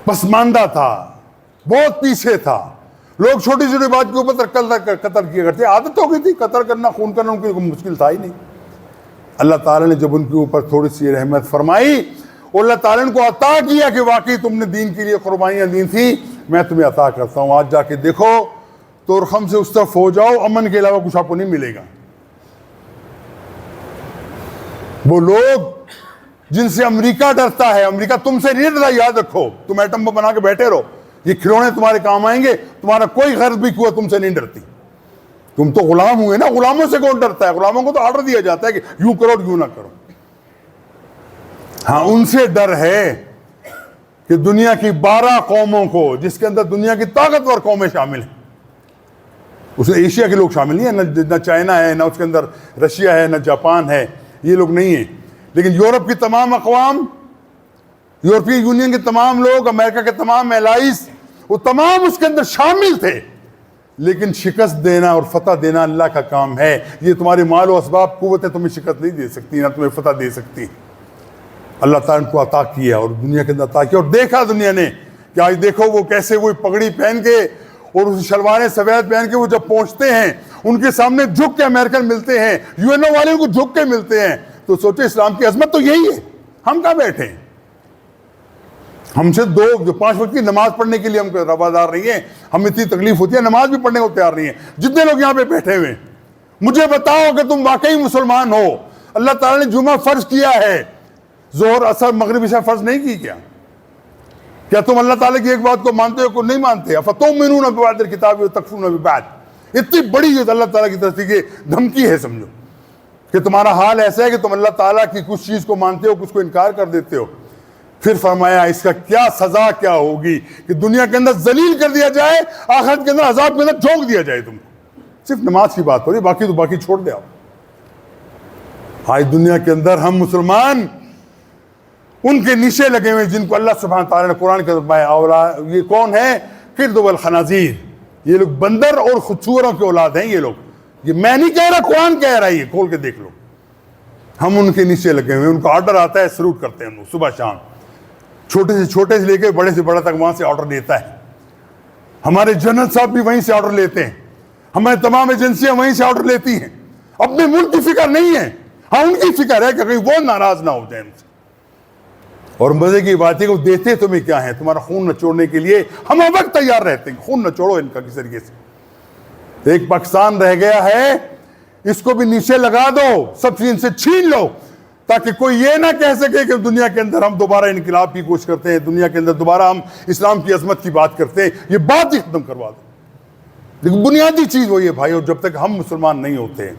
پسماندہ تھا, بہت پیچھے تھا, لوگ چھوٹی چھوٹی بات کے اوپر قتل کیا کرتے, عادت ہو گئی تھی قتل کرنا, خون کرنا ان کی مشکل تھا ہی نہیں. اللہ تعالیٰ نے جب ان کے اوپر تھوڑی سی رحمت فرمائی, اور اللہ تعالیٰ نے کو عطا کیا کہ واقعی تم نے دین کے لیے قربانیاں دی تھیں, میں تمہیں عطا کرتا ہوں, آج جا کے دیکھو تورخم سے اس طرف ہو جاؤ, امن کے علاوہ کچھ آپ کو نہیں ملے گا. وہ لوگ جن سے امریکہ ڈرتا ہے, امریکہ تم سے نہیں ڈرتا, یاد رکھو, تم ایٹم بم بنا کے بیٹھے رہو, یہ کھلونے تمہارے کام آئیں گے, تمہارا کوئی غرض بھی قوت تم سے نہیں ڈرتی. تم تو غلام ہوئے نا, غلاموں سے کون ڈرتا ہے؟ غلاموں کو تو آرڈر دیا جاتا ہے کہ یوں کرو یوں نہ کرو. ہاں ان سے ڈر ہے کہ دنیا کی 12 قوموں کو, جس کے اندر دنیا کی طاقتور قومیں شامل ہیں, اس میں ایشیا کے لوگ شامل نہیں ہیں, نہ چائنا ہے, نہ اس کے اندر رشیا ہے, نہ جاپان ہے, یہ لوگ نہیں ہیں, لیکن یورپ کی تمام اقوام, یورپی یونین کے تمام لوگ, امریکہ کے تمام الائز, وہ تمام اس کے اندر شامل تھے. لیکن شکست دینا اور فتح دینا اللہ کا کام ہے. یہ تمہارے مال و اسباب قوتیں تمہیں شکست نہیں دے سکتی, نہ تمہیں فتح دے سکتی. اللہ تعالیٰ نے کو عطا کیا اور دنیا کے اندر عطا کیا, اور دیکھا دنیا نے کہ آج دیکھو وہ کیسے وہ پگڑی پہن کے اور اس شلواریں سفید پہن کے وہ جب پہنچتے ہیں, ان کے سامنے جھک کے امریکن ملتے ہیں, یو این او والے ان کو جھک کے ملتے ہیں. تو سوچے اسلام کی عظمت تو یہی ہے. ہم کہاں بیٹھے ہیں؟ ہم سے 5 وقت کی نماز پڑھنے کے لیے ہم روادار نہیں ہیں. ہمیں اتنی تکلیف ہوتی ہے, نماز بھی پڑھنے کو تیار نہیں ہے. جتنے لوگ یہاں پہ بیٹھے ہوئے, مجھے بتاؤ کہ تم واقعی مسلمان ہو. اللہ تعالیٰ نے جمعہ فرض کیا ہے, ظہر اثر مغرب عشاء فرض نہیں کی کیا تم اللہ تعالیٰ کی ایک بات کو مانتے ہو کو نہیں مانتے؟ افتؤمنون ببعض الکتاب وتکفرون ببعض. اتنی بڑی اللہ تعالیٰ کی طرف سے یہ دھمکی ہے, سمجھو کہ تمہارا حال ایسا ہے کہ تم اللہ تعالیٰ کی کچھ چیز کو مانتے ہو, کچھ کو انکار کر دیتے ہو. پھر فرمایا اس کا کیا سزا کیا ہوگی کہ دنیا کے اندر ذلیل کر دیا جائے, آخرت کے اندر عذاب کے اندر جھونک دیا جائے تم کو. صرف نماز کی بات ہو رہی, باقی تو باقی چھوڑ دے. آج دنیا کے اندر ہم مسلمان ان کے نیچے لگے ہوئے جن کو اللہ سبحانہ تعالیٰ نے قرآن کے اندر, یہ کون ہے؟ قرد والخنازیر. یہ لوگ بندر اور خچوروں کے اولاد ہیں یہ لوگ. یہ میں نہیں کہہ رہا, قرآن کہہ رہا ہے, یہ کھول کے دیکھ لو. ہم ان کے نیچے لگے ہوئے, ان کو آرڈر آتا ہے, سلوٹ کرتے ہیں ہم صبح شام. چھوٹے سے لے کے بڑے سے بڑا تک وہاں سے آرڈر دیتا ہے. ہمارے جنرل صاحب بھی وہیں سے آرڈر لیتے ہیں, ہماری تمام ایجنسیاں وہیں سے آرڈر لیتی ہیں. اپنے ملک کی فکر نہیں ہے, ہاں ان کی فکر ہے کہ کہیں وہ ناراض نہ ہو جائیں ہم سے. اور مزے کی بات ہے کہ وہ دیتے تمہیں کیا ہے؟ تمہارا خون نچوڑنے کے لیے ہم اب وقت تیار رہتے ہیں, خون نچوڑو ان کا کسی طریقے سے. ایک پاکستان رہ گیا ہے, اس کو بھی نیچے لگا دو, سب چیز سے چھین لو, تاکہ کوئی یہ نہ کہہ سکے کہ دنیا کے اندر ہم دوبارہ انقلاب کی کوشش کرتے ہیں, دنیا کے اندر دوبارہ ہم اسلام کی عظمت کی بات کرتے ہیں. یہ بات ہی ختم کروا دو. لیکن بنیادی چیز وہی ہے بھائی, اور جب تک ہم مسلمان نہیں ہوتے,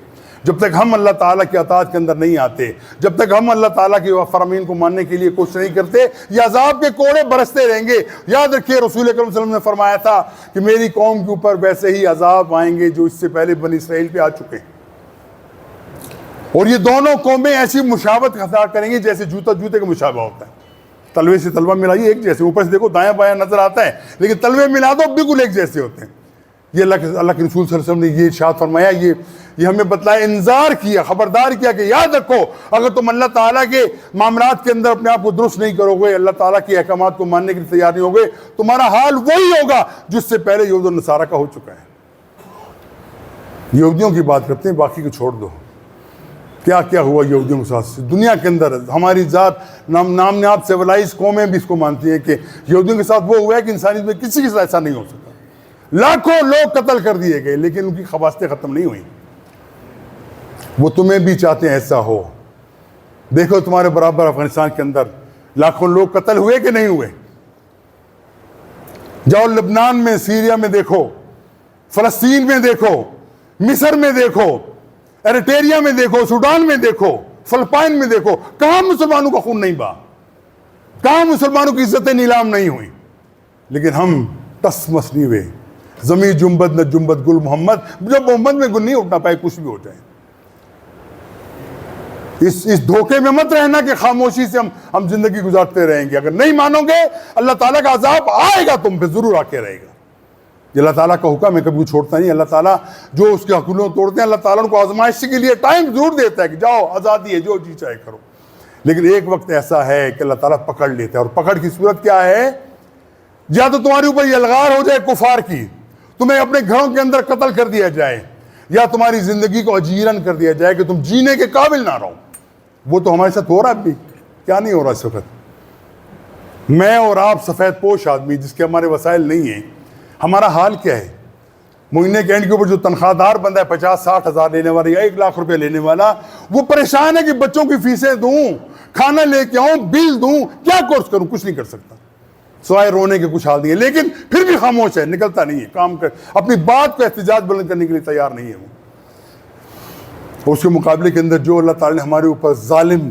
جب تک ہم اللہ تعالیٰ کی اطاعت کے اندر نہیں آتے, جب تک ہم اللہ تعالیٰ کی فرامین کو ماننے کے لیے کوشش نہیں کرتے, یہ عذاب کے کوڑے برستے رہیں گے. یاد رکھیے رسول اکرم صلی اللہ علیہ وسلم نے فرمایا تھا کہ میری قوم کے اوپر ویسے ہی عذاب آئیں گے جو اس سے پہلے بنی اسرائیل پہ آ چکے ہیں. اور یہ دونوں قومیں ایسی مشابہت اختیار کریں گی جیسے جوتے کا مشابہ ہوتا ہے. تلوے سے تلوہ ملائیے ایک جیسے, اوپر سے دیکھو دایاں بایاں نظر آتا ہے, لیکن تلوے ملا دو بالکل ایک جیسے ہوتے ہیں. یہ اللہ کے رسول صلی اللہ علیہ وسلم نے یہ ارشاد فرمایا, یہ ہمیں بتلایا, انذار کیا, خبردار کیا کہ یاد رکھو اگر تم اللہ تعالیٰ کے معاملات کے اندر اپنے آپ کو درست نہیں کرو گے, اللہ تعالیٰ کے احکامات کو ماننے کے لیے تیار نہیں ہوگے, تمہارا حال وہی ہوگا جس سے پہلے یہود و نصارہ کا ہو چکا ہے. یہودیوں کی بات کرتے ہیں, باقی کو چھوڑ دو. کیا کیا ہوا یہودیوں کے ساتھ دنیا کے اندر؟ ہماری ذات نامنیاب سیولائز قومیں بھی اس کو مانتی ہیں کہ یہودیوں کے ساتھ وہ ہوا ہے کہ انسانیت میں کسی کے ساتھ ایسا نہیں ہو سکا. لاکھوں لوگ قتل کر دیے گئے, لیکن ان کی خباستیں ختم نہیں ہوئیں. وہ تمہیں بھی چاہتے ہیں ایسا ہو. دیکھو تمہارے برابر افغانستان کے اندر لاکھوں لوگ قتل ہوئے کہ نہیں ہوئے؟ جاؤ لبنان میں, سیریا میں دیکھو, فلسطین میں دیکھو, مصر میں دیکھو, ایریٹریا میں دیکھو, سوڈان میں دیکھو, فلپائن میں دیکھو, کہاں مسلمانوں کا خون نہیں بہا, کہاں مسلمانوں کی عزتیں نیلام نہیں ہوئی. لیکن ہم ٹس مس نہیں ہوئے. زمین جنبت نہ جنبت گل محمد, جب محمد میں گل نہیں اٹھنا پائے کچھ بھی ہو جائے. اس دھوکے میں مت رہنا کہ خاموشی سے ہم زندگی گزارتے رہیں گے. اگر نہیں مانو گے اللہ تعالیٰ کا عذاب آئے گا تم پہ, ضرور آ کے رہے گا. یہ اللہ تعالیٰ کا حکم ہے, کبھی چھوڑتا نہیں. اللہ تعالیٰ جو اس کے حقوق توڑتے ہیں, اللہ تعالیٰ ان کو آزمائش کے لیے ٹائم ضرور دیتا ہے کہ جاؤ آزادی ہے, جو جی چاہے کرو. لیکن ایک وقت ایسا ہے کہ اللہ تعالیٰ پکڑ لیتا ہے, اور پکڑ کی صورت کیا ہے؟ یا تو تمہارے اوپر یہ الغار ہو جائے کفار کی, تمہیں اپنے گھروں کے اندر قتل کر دیا جائے, یا تمہاری زندگی کو اجیرن کر دیا جائے کہ تم جینے کے قابل نہ رہو. وہ تو ہمارے ساتھ ہو رہا ہے ابھی. کیا نہیں ہو رہا اس وقت؟ میں اور آپ سفید پوش آدمی جس کے ہمارے وسائل نہیں ہیں, ہمارا حال کیا ہے؟ مہینے کے اینڈ کے اوپر جو تنخواہ دار بندہ ہے 50-60 ہزار لینے والا یا 1 لاکھ روپے لینے والا, وہ پریشان ہے کہ بچوں کی فیسیں دوں, کھانا لے کے آؤں, بل دوں, کیا کورس کروں, کچھ نہیں کر سکتا. سوائے رونے کے کچھ حال نہیں ہے، لیکن پھر بھی خاموش ہے، نکلتا نہیں ہے کام کر، اپنی بات کو احتجاج بلند کرنے کے لیے تیار نہیں ہے وہ۔ اس کے مقابلے کے اندر جو اللہ تعالیٰ نے ہمارے اوپر ظالم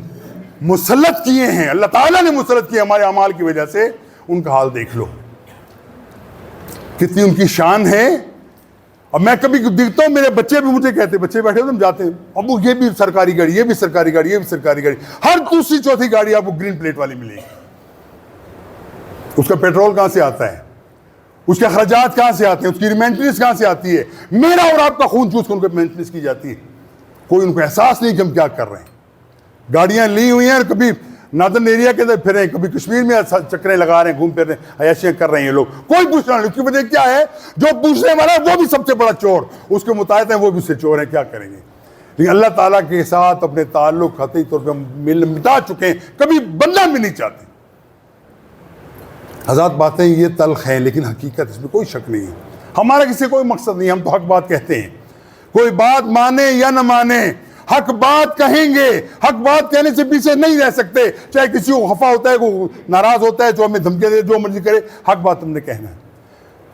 مسلط کیے ہیں، اللہ تعالیٰ نے مسلط کیے ہمارے اعمال کی وجہ سے، ان کا حال دیکھ لو کتنی ان کی شان ہے۔ اور میں کبھی دیکھتا ہوں میرے بچے بھی مجھے کہتے، بچے بیٹھے ہوتے ہم جاتے ہیں، ابو یہ بھی سرکاری گاڑی، یہ بھی سرکاری گاڑی، یہ بھی سرکاری گاڑی، ہر دوسری چوتھی گاڑی آپ کو گرین پلیٹ والی ملے گی۔ اس کا پیٹرول کہاں سے آتا ہے، اس کے اخراجات کہاں سے آتے ہیں، اس کی مینٹیننس کہاں سے آتی ہے، میرا اور آپ کا خون چوس کر ان کو مینٹیننس کی جاتی ہے، کوئی ان کو احساس نہیں کہ ہم کیا کر رہے ہیں۔ گاڑیاں لی ہوئی ہیں اور کبھی نادرن ایریا کے اندر پھریں، کبھی کشمیر میں چکریں لگا رہے ہیں، گھوم پھر رہے ہیں، عیاشیاں کر رہے ہیں یہ لوگ، کوئی پوچھنا نہیں۔ اس کی وجہ کیا ہے؟ جو پوچھنے والا ہے وہ بھی سب سے بڑا چور، اس کے متحد ہیں وہ بھی اس سے چور ہیں، کیا کریں گے؟ لیکن اللہ تعالیٰ کے ساتھ اپنے تعلق قطعی طور پہ مٹا چکے ہیں، کبھی بننا بھی نہیں چاہتے۔ حضرات باتیں یہ تلخ ہیں لیکن حقیقت اس میں کوئی شک نہیں ہے، ہمارا کسی سے کوئی مقصد نہیں، ہم تو حق بات کہتے ہیں، کوئی بات مانے یا نہ مانے حق بات کہیں گے، حق بات کہنے سے پیچھے نہیں رہ سکتے، چاہے کسی کو خفا ہوتا ہے، کوئی ناراض ہوتا ہے، جو ہمیں دھمکے دے، جو مرضی کرے، حق بات ہم نے کہنا ہے۔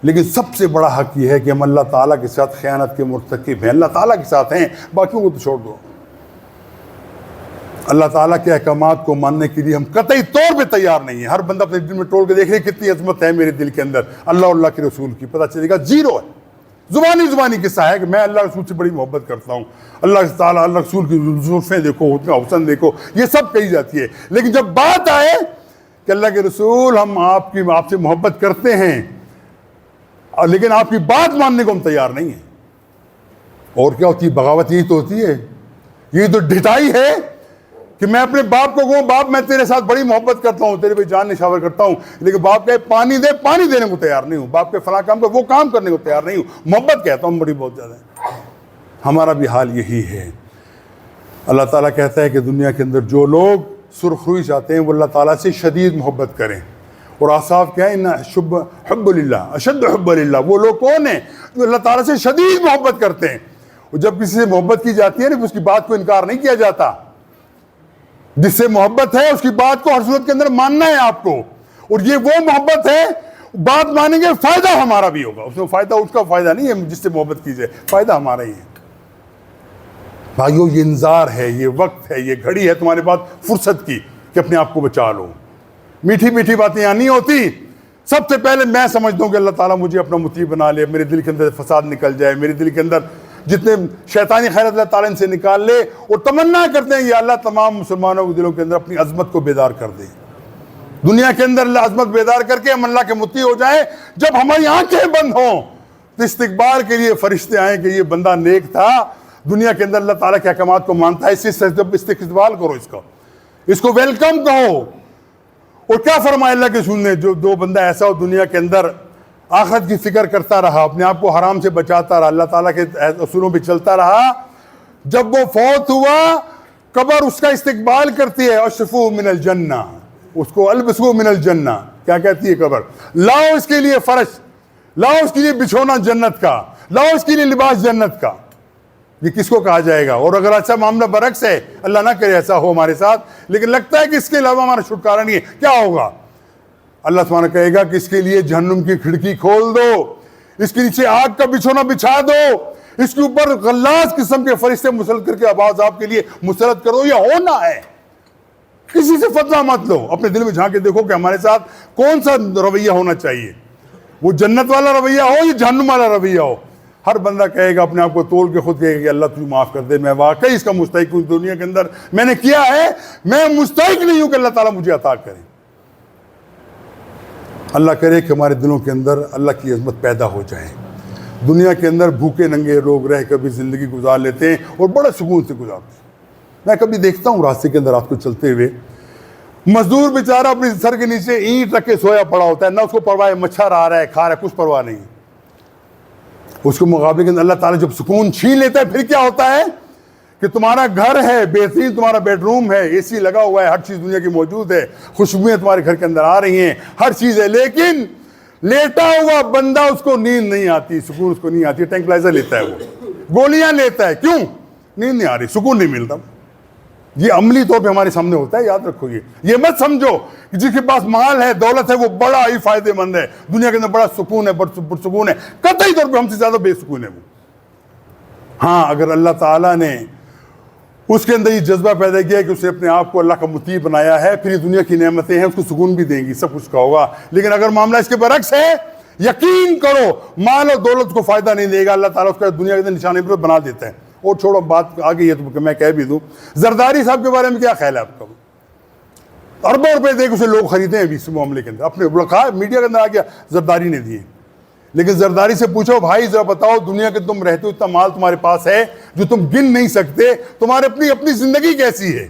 لیکن سب سے بڑا حق یہ ہے کہ ہم اللہ تعالیٰ کے ساتھ خیانت کے مرتکب ہیں، اللہ تعالیٰ کے ساتھ ہیں، باقیوں کو تو چھوڑ دو۔ اللہ تعالیٰ کے احکامات کو ماننے کے لیے ہم قطعی طور پہ تیار نہیں ہیں۔ ہر بندہ اپنے دل میں ٹول کے دیکھ رہے کتنی عظمت ہے میرے دل کے اندر اللہ اور اللہ کے رسول کی، پتہ چلے گا زیرو ہے۔ زبانی قصہ ہے کہ میں اللہ رسول سے بڑی محبت کرتا ہوں، اللہ تعالیٰ اللہ رسول کی زلفیں دیکھو، اتنا حسن دیکھو، یہ سب کہی جاتی ہے، لیکن جب بات آئے کہ اللہ کے رسول ہم آپ سے محبت کرتے ہیں لیکن آپ کی بات ماننے کو ہم تیار نہیں ہیں، اور کیا ہوتی ہے؟ بغاوت یہی تو ہوتی ہے، یہی تو ڈھٹائی ہے کہ میں اپنے باپ کو کہوں باپ میں تیرے ساتھ بڑی محبت کرتا ہوں، تیرے پہ جان نشاور کرتا ہوں، لیکن باپ کہے پانی دے، پانی دینے کو تیار نہیں ہوں، باپ کے فلاں کام وہ کام کرنے کو تیار نہیں ہوں، محبت کہتا ہوں بڑی بہت زیادہ ہے۔ ہمارا بھی حال یہی ہے۔ اللہ تعالیٰ کہتا ہے کہ دنیا کے اندر جو لوگ سرخ روئی چاہتے ہیں وہ اللہ تعالیٰ سے شدید محبت کریں، اور آصاف کیا ہے؟ ان حب للہ اشد حب للہ، وہ لوگ کون ہیں جو اللہ تعالیٰ سے شدید محبت کرتے ہیں، اور جب کسی سے محبت کی جاتی ہے نا اس کی بات کو انکار نہیں کیا جاتا، جس سے محبت ہے اس کی بات کو ہر صورت کے اندر ماننا ہے آپ کو، اور یہ وہ محبت ہے بات مانیں گے فائدہ ہمارا بھی ہوگا، اس میں فائدہ اس کا فائدہ نہیں ہے جس سے محبت کی جائے، فائدہ ہمارا ہی ہے۔ بھائیو یہ انذار ہے، یہ وقت ہے، یہ گھڑی ہے تمہارے پاس فرصت کی کہ اپنے آپ کو بچا لو۔ میٹھی میٹھی باتیں یہاں نہیں ہوتی، سب سے پہلے میں سمجھتا ہوں کہ اللہ تعالیٰ مجھے اپنا مطیع بنا لے، میرے دل کے اندر فساد نکل جائے، میرے دل کے اندر جتنے شیطانی خیرات اللہ تعالیٰ ان سے نکال لے، اور تمنا کرتے ہیں یا اللہ تمام مسلمانوں کے دلوں کے اندر اپنی عظمت کو بیدار کر دے، دنیا کے اندر اللہ عظمت بیدار کر کے ہم اللہ کے مطیع ہو جائیں۔ جب ہماری آنکھیں بند ہوں تو استقبال کے لیے فرشتے آئیں کہ یہ بندہ نیک تھا، دنیا کے اندر اللہ تعالیٰ کے احکامات کو مانتا ہے، اس سے استقبال کرو، اس کو ویلکم کہو۔ اور کیا فرمایا اللہ کے رسول نے؟ جو بندہ ایسا ہو دنیا کے اندر آخرت کی فکر کرتا رہا، اپنے آپ کو حرام سے بچاتا رہا، اللہ تعالیٰ کے اصولوں پہ چلتا رہا، جب وہ فوت ہوا قبر اس کا استقبال کرتی ہے، اشرفو من الجنہ، اس کو البسو من الجنہ، کیا کہتی ہے قبر؟ لاؤ اس کے لیے فرش، لاؤ اس کے لیے بچھونا جنت کا، لاؤ اس کے لیے لباس جنت کا۔ یہ کس کو کہا جائے گا؟ اور اگر ایسا معاملہ برعکس ہے، اللہ نہ کرے ایسا ہو ہمارے ساتھ، لیکن لگتا ہے کہ اس کے علاوہ ہمارا چھٹکارا نہیں ہے، کیا ہوگا؟ اللہ سبحانہ کہے گا کہ اس کے لیے جہنم کی کھڑکی کھول دو، اس کے نیچے آگ کا بچھونا بچھا دو، اس کے اوپر غلاظ قسم کے فرشتے مسلط کر کے آواز آپ کے لیے مسلط کرو، یہ ہونا ہے۔ کسی سے فتویٰ مت لو، اپنے دل میں جھانک کے دیکھو کہ ہمارے ساتھ کون سا رویہ ہونا چاہیے، وہ جنت والا رویہ ہو یا جہنم والا رویہ ہو۔ ہر بندہ کہے گا اپنے آپ کو تول کے خود کہے گا کہ اللہ تجھے معاف کر دے، میں واقعی اس کا مستحق ہوں، دنیا کے اندر میں نے کیا ہے، میں مستحق نہیں ہوں کہ اللہ تعالیٰ مجھے عطا کرے۔ اللہ کرے کہ ہمارے دلوں کے اندر اللہ کی عظمت پیدا ہو جائے۔ دنیا کے اندر بھوکے ننگے لوگ رہ کر بھی زندگی گزار لیتے ہیں اور بڑے سکون سے گزارتے ہیں۔ میں کبھی دیکھتا ہوں راستے کے اندر رات کو چلتے ہوئے، مزدور بیچارہ اپنے سر کے نیچے اینٹ رکھ کے سویا پڑا ہوتا ہے، نہ اس کو پرواہ ہے مچھر آ رہا ہے کھا رہا ہے، کچھ پرواہ نہیں۔ اس کے مقابلے کے اندر اللہ تعالیٰ جب سکون چھین لیتا ہے پھر کیا ہوتا ہے کہ تمہارا گھر ہے بہترین، تمہارا بیڈ روم ہے، اے سی لگا ہوا ہے، ہر چیز دنیا کی موجود ہے، خوشبوئیں تمہارے گھر کے اندر آ رہی ہیں، ہر چیز ہے، لیکن لیٹا ہوا بندہ اس کو نیند نہیں آتی، سکون اس کو نہیں آتی، ٹینکلائزر لیتا ہے، وہ گولیاں لیتا ہے، کیوں؟ نیند نہیں آ رہی، سکون نہیں ملتا۔ یہ عملی طور پہ ہمارے سامنے ہوتا ہے، یاد رکھو۔ یہ مت سمجھو جس کے پاس مال ہے، دولت ہے، وہ بڑا ہی فائدہ مند ہے، دنیا کے اندر بڑا سکون ہے، پرسکون ہے، قطعی طور پہ ہم سے زیادہ بے سکون ہے وہ۔ ہاں اگر اللہ تعالیٰ نے اس کے اندر یہ جذبہ پیدا کیا کہ اسے اپنے آپ کو اللہ کا مطیع بنایا ہے، پھر یہ دنیا کی نعمتیں ہیں اس کو سکون بھی دیں گی، سب کچھ کا ہوگا۔ لیکن اگر معاملہ اس کے برعکس ہے، یقین کرو مال اور دولت کو فائدہ نہیں دے گا، اللہ تعالیٰ اس کا دنیا کے اندر نشان عبرت بنا دیتا ہے۔ اور چھوڑو بات آ گئی ہے تو میں کہہ بھی دوں، زرداری صاحب کے بارے میں کیا خیال ہے آپ کا؟ اربوں روپے دے کے اسے لوگ خریدے ہیں ابھی اس معاملے کے اندر، اپنے میڈیا کے اندر آ گیا زرداری نے دیے۔ لیکن زرداری سے پوچھو بھائی ذرا بتاؤ، دنیا کے تم رہتے ہو، اتنا مال تمہارے پاس ہے جو تم گن نہیں سکتے، تمہارے اپنی زندگی کیسی ہے؟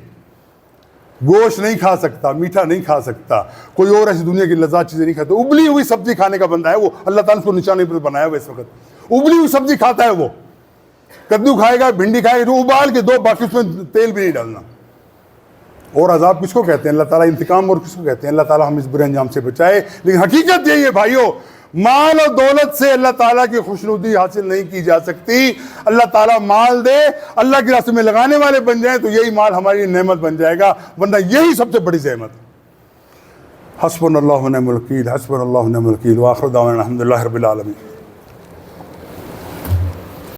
گوشت نہیں کھا سکتا، میٹھا نہیں کھا سکتا، کوئی اور ایسی دنیا کی لذات چیزیں نہیں کھاتا، ابلی ہوئی سبزی کھانے کا بندہ ہے وہ، اللہ تعالیٰ نے اس کو نشان عبرت بنایا ہوا اس وقت، ابلی ہوئی سبزی کھاتا ہے وہ، کدو کھائے گا، بھنڈی کھائے گا، ابال کے دو، باقی اس میں تیل بھی نہیں ڈالنا۔ اور عذاب کس کو کہتے ہیں؟ اللہ تعالیٰ انتقام اور کس کو کہتے ہیں؟ اللہ تعالیٰ ہم اس برے انجام سے بچائے۔ لیکن حقیقت یہی ہے بھائیو، مال اور دولت سے اللہ تعالیٰ کی خوشنودی حاصل نہیں کی جا سکتی۔ اللہ تعالیٰ مال دے، اللہ کے راستے میں لگانے والے بن جائیں تو یہی مال ہماری نعمت بن جائے گا، ورنہ یہی سب سے بڑی زحمت۔ حسبنا اللہ و نعم الوکیل، حسبنا اللہ و نعم الوکیل، وآخر دعوانا الحمدللہ رب العالمین۔